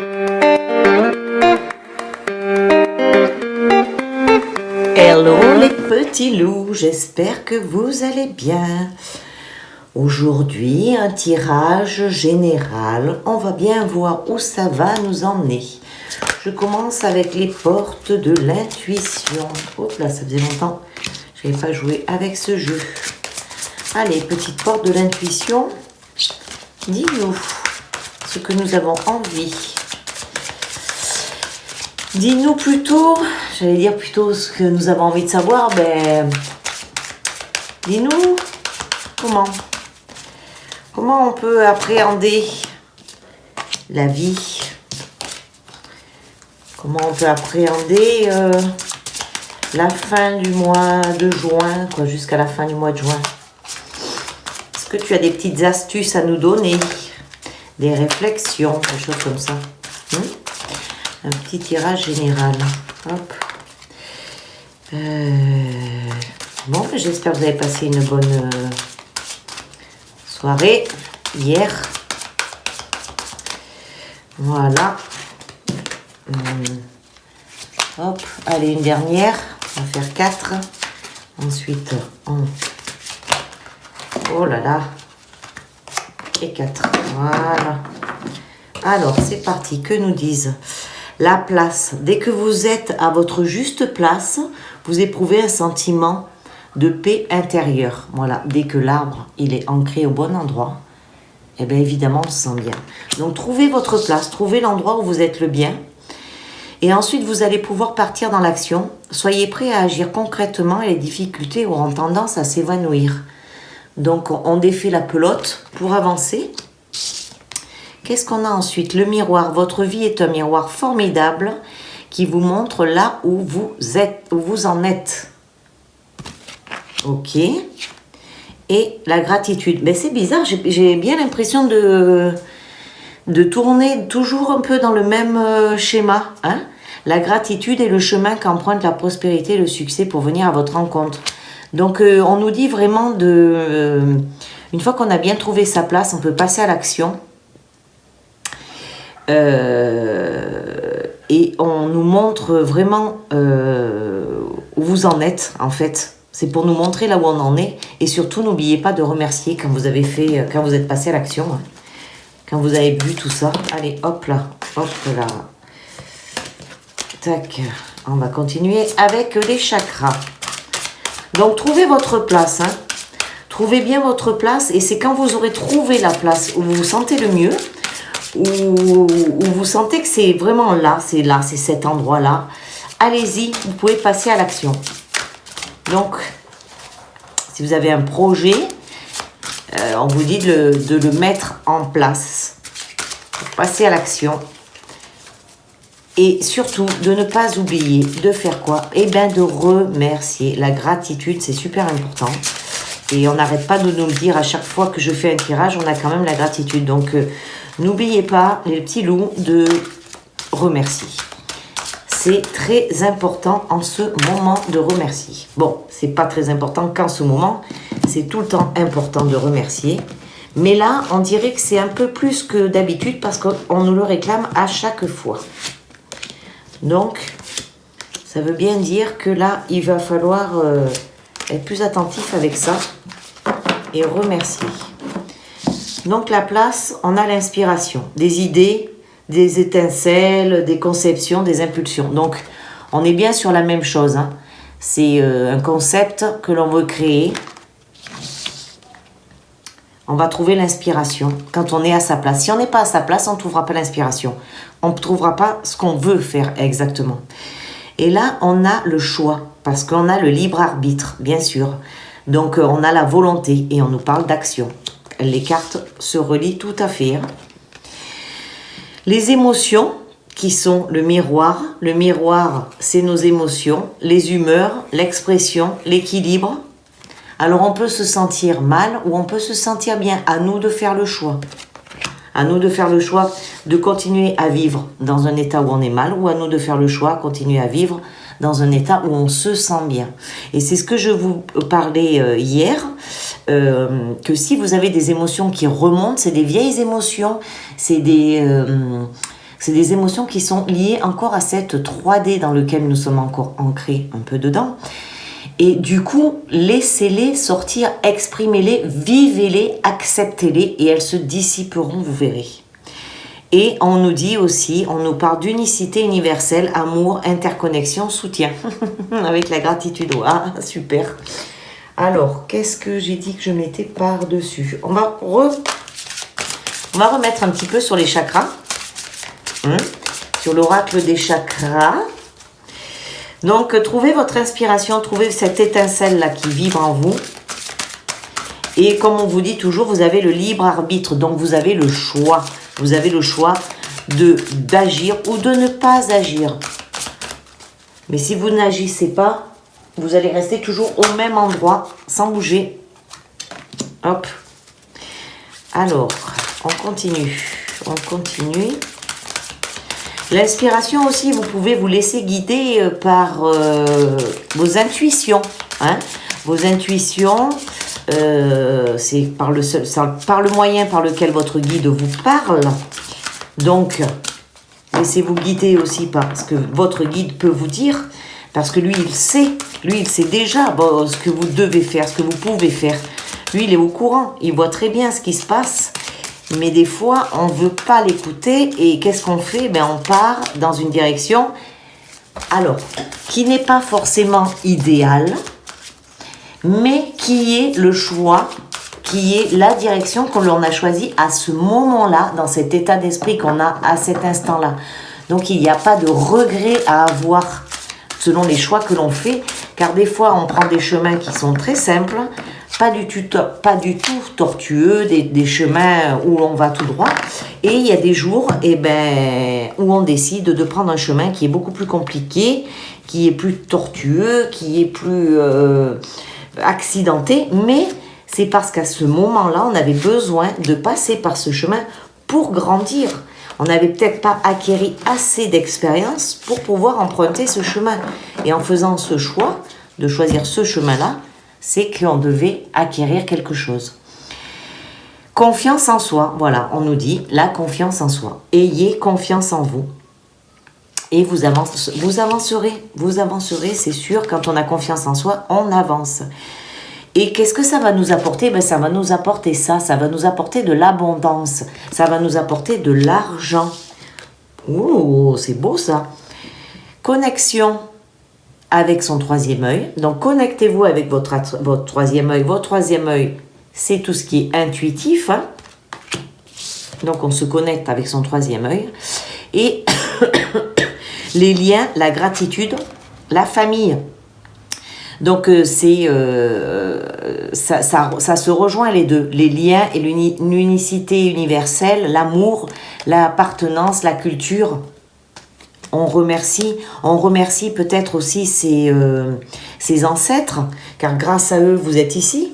Hello les petits loups, j'espère que vous allez bien. Aujourd'hui, un tirage général. On va bien voir où ça va nous emmener. Je commence avec les portes de l'intuition. Hop là, ça faisait longtemps que je n'avais pas joué avec ce jeu. Allez, petite porte de l'intuition. Dis-nous ce que nous avons envie. Dis-nous plutôt, j'allais dire plutôt ce que nous avons envie de savoir, dis-nous comment on peut appréhender la vie, comment on peut appréhender la fin du mois de juin, jusqu'à la fin du mois de juin. Est-ce que tu as des petites astuces à nous donner, des réflexions, des choses comme ça? Un petit tirage général. Hop. Bon, j'espère que vous avez passé une bonne soirée hier. Voilà. Hop. Allez, une dernière. On va faire 4. Ensuite, oh là là. Et 4. Voilà. Alors, c'est parti. Que nous disent la place? Dès que vous êtes à votre juste place, vous éprouvez un sentiment de paix intérieure. Voilà, dès que l'arbre il est ancré au bon endroit, et bien évidemment on se sent bien. Donc trouvez votre place, trouvez l'endroit où vous êtes le bien. Et ensuite vous allez pouvoir partir dans l'action. Soyez prêts à agir concrètement et les difficultés auront tendance à s'évanouir. Donc on défait la pelote pour avancer. Qu'est-ce qu'on a ensuite? Le miroir. Votre vie est un miroir formidable qui vous montre là où vous êtes, où vous en êtes. Ok. Et la gratitude. Mais c'est bizarre, j'ai bien l'impression de tourner toujours un peu dans le même schéma. Hein? La gratitude est le chemin qu'emprunte la prospérité et le succès pour venir à votre rencontre. Donc on nous dit vraiment une fois qu'on a bien trouvé sa place, on peut passer à l'action. Et on nous montre vraiment où vous en êtes en fait. C'est pour nous montrer là où on en est. Et surtout n'oubliez pas de remercier quand vous avez fait, quand vous êtes passé à l'action, hein. Quand vous avez vu tout ça. Allez, hop là, tac. On va continuer avec les chakras. Donc trouvez votre place, hein. Trouvez bien votre place et c'est quand vous aurez trouvé la place où vous vous sentez le mieux, où vous sentez que c'est vraiment là, c'est cet endroit-là. Allez-y, vous pouvez passer à l'action. Donc, si vous avez un projet, on vous dit de le mettre en place. Passer à l'action. Et surtout, de ne pas oublier de faire quoi? Eh bien, de remercier. La gratitude, c'est super important. Et on n'arrête pas de nous le dire à chaque fois que je fais un tirage, on a quand même la gratitude. Donc, n'oubliez pas, les petits loups, de remercier. C'est très important en ce moment de remercier. Bon, c'est pas très important qu'en ce moment, c'est tout le temps important de remercier. Mais là, on dirait que c'est un peu plus que d'habitude parce qu'on nous le réclame à chaque fois. Donc, ça veut bien dire que là, il va falloir être plus attentif avec ça et remercier. Donc la place, on a l'inspiration, des idées, des étincelles, des conceptions, des impulsions. Donc on est bien sur la même chose, hein. C'est un concept que l'on veut créer. On va trouver l'inspiration quand on est à sa place. Si on n'est pas à sa place, on ne trouvera pas l'inspiration. On ne trouvera pas ce qu'on veut faire exactement. Et là, on a le choix, parce qu'on a le libre arbitre, bien sûr. Donc on a la volonté et on nous parle d'action. Les cartes se relient tout à fait. Les émotions qui sont le miroir. Le miroir, c'est nos émotions, les humeurs, l'expression, l'équilibre. Alors on peut se sentir mal ou on peut se sentir bien. À nous de faire le choix. À nous de faire le choix de continuer à vivre dans un état où on est mal ou à nous de faire le choix de continuer à vivre dans un état où on se sent bien. Et c'est ce que je vous parlais hier, que si vous avez des émotions qui remontent, c'est des vieilles émotions, c'est des C'est des émotions qui sont liées encore à cette 3D dans lequel nous sommes encore ancrés un peu dedans. Et du coup, laissez-les sortir, exprimez-les, vivez-les, acceptez-les et elles se dissiperont, vous verrez. Et on nous dit aussi, on nous parle d'unicité universelle, amour, interconnexion, soutien. Avec la gratitude. Ah, super. Alors, qu'est-ce que j'ai dit que je mettais par-dessus? On va remettre un petit peu sur les chakras. Sur l'oracle des chakras. Donc, trouvez votre inspiration, trouvez cette étincelle-là qui vibre en vous. Et comme on vous dit toujours, vous avez le libre arbitre, donc vous avez le choix. Vous avez le choix d'agir ou de ne pas agir. Mais si vous n'agissez pas, vous allez rester toujours au même endroit, sans bouger. Hop. Alors, on continue. On continue. L'inspiration aussi, vous pouvez vous laisser guider par vos intuitions. Hein. Vos intuitions, c'est par le moyen par lequel votre guide vous parle. Donc, laissez-vous guider aussi par ce que votre guide peut vous dire. Parce que lui, il sait déjà ce que vous devez faire, ce que vous pouvez faire. Lui, il est au courant, il voit très bien ce qui se passe. Mais des fois, on ne veut pas l'écouter et qu'est-ce qu'on fait? On part dans une direction, alors, qui n'est pas forcément idéale, mais qui est le choix, qui est la direction qu'on a choisie à ce moment-là, dans cet état d'esprit qu'on a à cet instant-là. Donc, il n'y a pas de regret à avoir selon les choix que l'on fait, car des fois, on prend des chemins qui sont très simples, pas du tout tortueux, des chemins où on va tout droit. Et il y a des jours où on décide de prendre un chemin qui est beaucoup plus compliqué, qui est plus tortueux, qui est plus accidenté. Mais c'est parce qu'à ce moment-là, on avait besoin de passer par ce chemin pour grandir. On n'avait peut-être pas acquéri assez d'expérience pour pouvoir emprunter ce chemin. Et en faisant ce choix, de choisir ce chemin-là, c'est qu'on devait acquérir quelque chose. Confiance en soi, voilà, on nous dit la confiance en soi. Ayez confiance en vous. Et vous avancerez, c'est sûr, quand on a confiance en soi, on avance. Et qu'est-ce que ça va nous apporter? Ça va nous apporter ça va nous apporter de l'abondance, ça va nous apporter de l'argent. Oh, c'est beau ça. Connexion avec son troisième œil. Donc, connectez-vous avec votre troisième œil. Votre troisième œil, c'est tout ce qui est intuitif. Hein. Donc, on se connecte avec son troisième œil. Et les liens, la gratitude, la famille. Donc, ça se rejoint les deux. Les liens et l'unicité universelle, l'amour, l'appartenance, la culture. On remercie peut-être aussi ses ancêtres, car grâce à eux, vous êtes ici.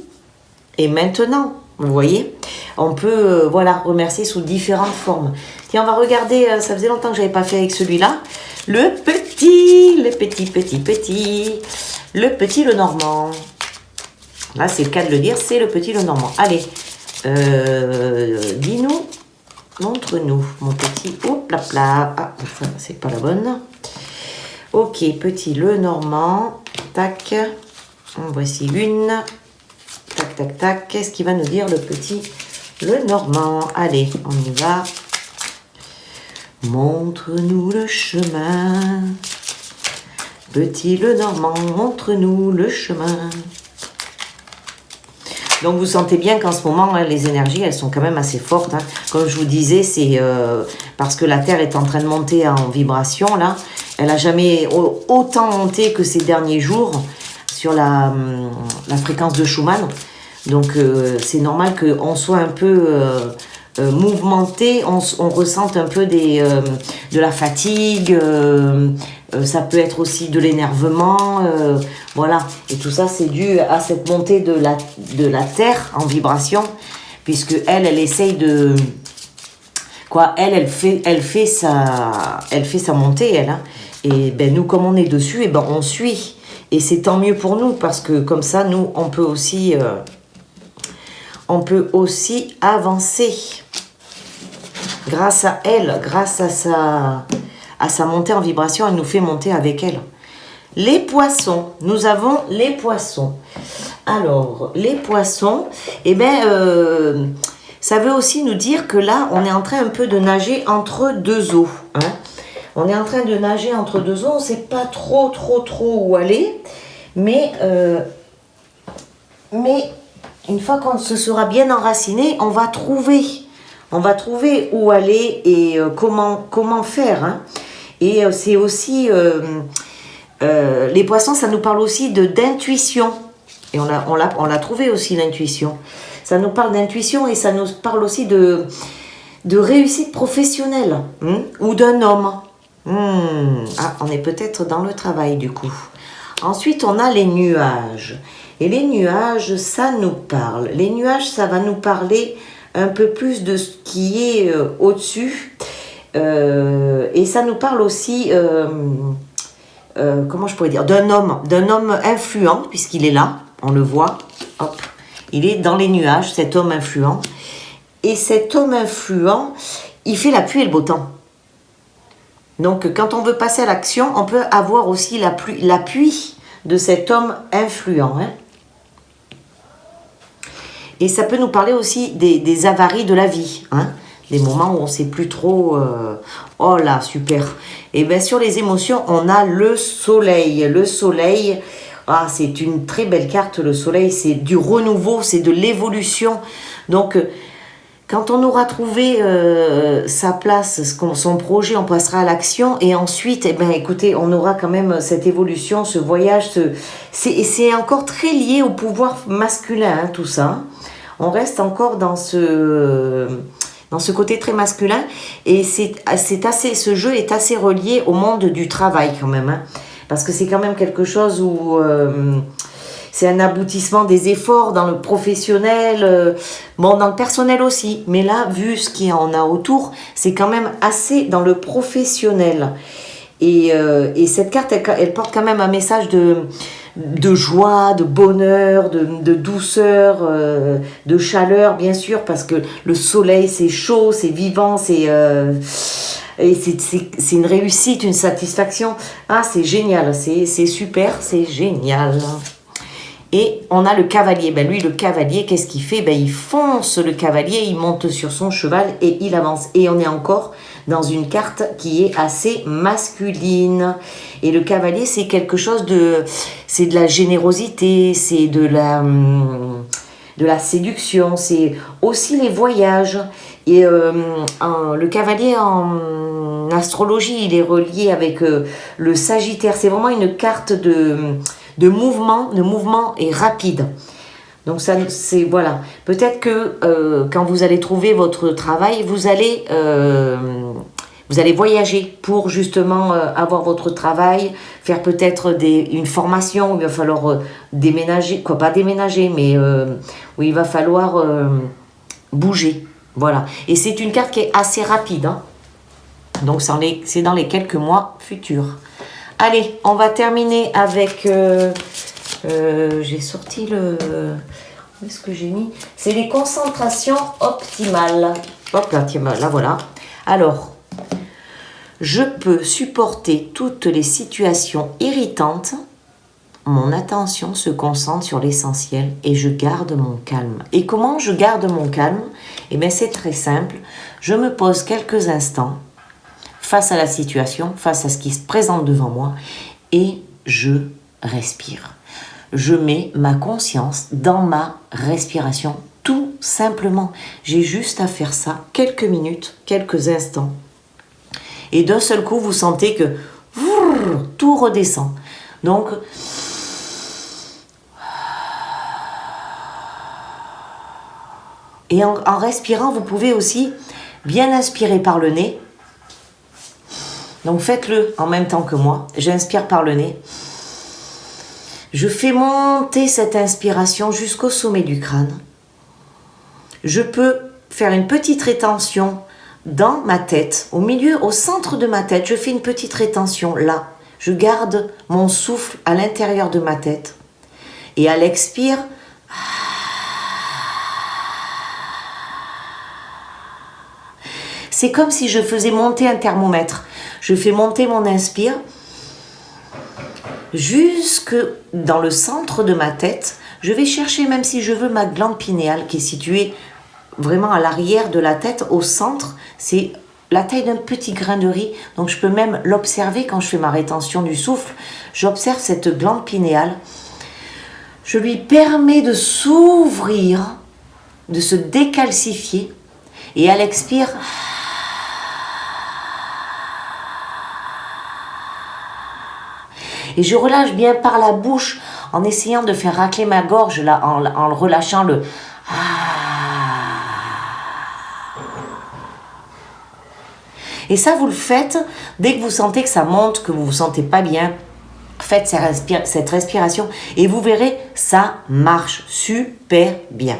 Et maintenant, vous voyez, on peut remercier sous différentes formes. Tiens, on va regarder, ça faisait longtemps que je n'avais pas fait avec celui-là. Le petit Lenormand. Là, c'est le cas de le dire, c'est le petit Lenormand. Allez, dis-nous. Montre-nous, mon petit. Hop là. Ah, ça, c'est pas la bonne. Ok, petit Lenormand. Tac. En voici une. Tac, tac, tac. Qu'est-ce qu'il va nous dire, le petit Lenormand? Allez, on y va. Montre-nous le chemin. Petit Lenormand, montre-nous le chemin. Donc, vous sentez bien qu'en ce moment, les énergies, elles sont quand même assez fortes. Hein. Comme je vous disais, c'est parce que la Terre est en train de monter en vibration, là. Elle n'a jamais autant monté que ces derniers jours sur la fréquence de Schumann. Donc, c'est normal qu'on soit un peu mouvementé, on ressente un peu de la fatigue, ça peut être aussi de l'énervement, voilà. Et tout ça, c'est dû à cette montée de la Terre en vibration, puisque elle essaye de... Elle fait sa montée, elle. Hein. Et nous, comme on est dessus, on suit. Et c'est tant mieux pour nous, parce que comme ça, nous, on peut aussi avancer. grâce à elle, grâce à sa montée en vibration, elle nous fait monter avec elle. Les poissons, nous avons les poissons. Alors, les poissons, eh bien, ça veut aussi nous dire que là, on est en train un peu de nager entre deux eaux. Hein. On est en train de nager entre deux eaux, on ne sait pas trop où aller. Mais une fois qu'on se sera bien enraciné, on va trouver où aller et comment faire. Hein. Et c'est aussi... les poissons, ça nous parle aussi d'intuition. Et on l'a trouvé aussi, l'intuition. Ça nous parle d'intuition et ça nous parle aussi de réussite professionnelle. Ou d'un homme. Ah, on est peut-être dans le travail, du coup. Ensuite, on a les nuages. Et les nuages, ça nous parle. Les nuages, ça va nous parler un peu plus de ce qui est au-dessus. Et ça nous parle aussi... comment je pourrais dire, d'un homme influent, puisqu'il est là, on le voit, hop, il est dans les nuages, cet homme influent, et cet homme influent, il fait la pluie et le beau temps. Donc, quand on veut passer à l'action, on peut avoir aussi l'appui de cet homme influent. Hein. Et ça peut nous parler aussi des avaries de la vie, hein. Des moments où on ne sait plus trop... oh là, super. Et bien sur les émotions, on a le soleil. Le soleil, ah, c'est une très belle carte, le soleil. C'est du renouveau, c'est de l'évolution. Donc, quand on aura trouvé sa place, son projet, on passera à l'action. Et ensuite, eh ben, écoutez, on aura quand même cette évolution, ce voyage. C'est encore très lié au pouvoir masculin, hein, tout ça. On reste encore dans ce côté très masculin, et ce jeu est assez relié au monde du travail quand même, hein, parce que c'est quand même quelque chose où c'est un aboutissement des efforts dans le professionnel, bon, dans le personnel aussi, mais là, vu ce qu'il y en a autour, c'est quand même assez dans le professionnel. Et cette carte, elle porte quand même un message de joie, de bonheur, de douceur, de chaleur, bien sûr, parce que le soleil, c'est chaud, c'est vivant, c'est une réussite, une satisfaction. Ah, c'est génial, c'est super, c'est génial. Et on a le cavalier. Ben lui, le cavalier, qu'est-ce qu'il fait? Ben il fonce, le cavalier, il monte sur son cheval et il avance. Et on est encore dans une carte qui est assez masculine. Et le cavalier, c'est quelque chose c'est de la générosité, c'est de la séduction, c'est aussi les voyages. Et le cavalier en astrologie, il est relié avec le Sagittaire. C'est vraiment une carte de mouvement et rapide. Donc ça, c'est voilà. Peut-être que quand vous allez trouver votre travail, vous allez voyager pour justement avoir votre travail, faire peut-être une formation où il va falloir déménager, quoi, pas déménager, mais où il va falloir bouger. Voilà. Et c'est une carte qui est assez rapide, hein. Donc c'est dans les quelques mois futurs. Allez, on va terminer avec... j'ai sorti le... Où est-ce que j'ai mis? C'est les concentrations optimales. Hop là, tiens, là voilà. Alors, je peux supporter toutes les situations irritantes. Mon attention se concentre sur l'essentiel et je garde mon calme. Et comment je garde mon calme? Eh bien, c'est très simple. Je me pose quelques instants face à la situation, face à ce qui se présente devant moi, et je respire. Je mets ma conscience dans ma respiration, tout simplement. J'ai juste à faire ça quelques minutes, quelques instants. Et d'un seul coup, vous sentez que tout redescend. Donc, et en respirant, vous pouvez aussi bien inspirer par le nez. Donc faites-le en même temps que moi. J'inspire par le nez. Je fais monter cette inspiration jusqu'au sommet du crâne. Je peux faire une petite rétention dans ma tête, au centre de ma tête. Je fais une petite rétention là. Je garde mon souffle à l'intérieur de ma tête. Et à l'expire, C'est comme si je faisais monter un thermomètre. Je fais monter mon inspire jusque dans le centre de ma tête. Je vais chercher, même si je veux, ma glande pinéale qui est située vraiment à l'arrière de la tête, au centre. C'est la taille d'un petit grain de riz. Donc je peux même l'observer quand je fais ma rétention du souffle. J'observe cette glande pinéale. Je lui permets de s'ouvrir, de se décalcifier. Et à l'expire, et je relâche bien par la bouche en essayant de faire racler ma gorge là, en relâchant le Et ça, vous le faites dès que vous sentez que ça monte, que vous vous sentez pas bien. Faites cette respiration et vous verrez, ça marche super bien.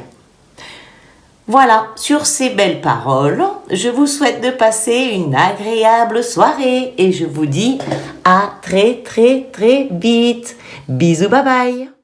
Voilà, sur ces belles paroles, je vous souhaite de passer une agréable soirée et je vous dis à très très très vite. Bisous, bye bye.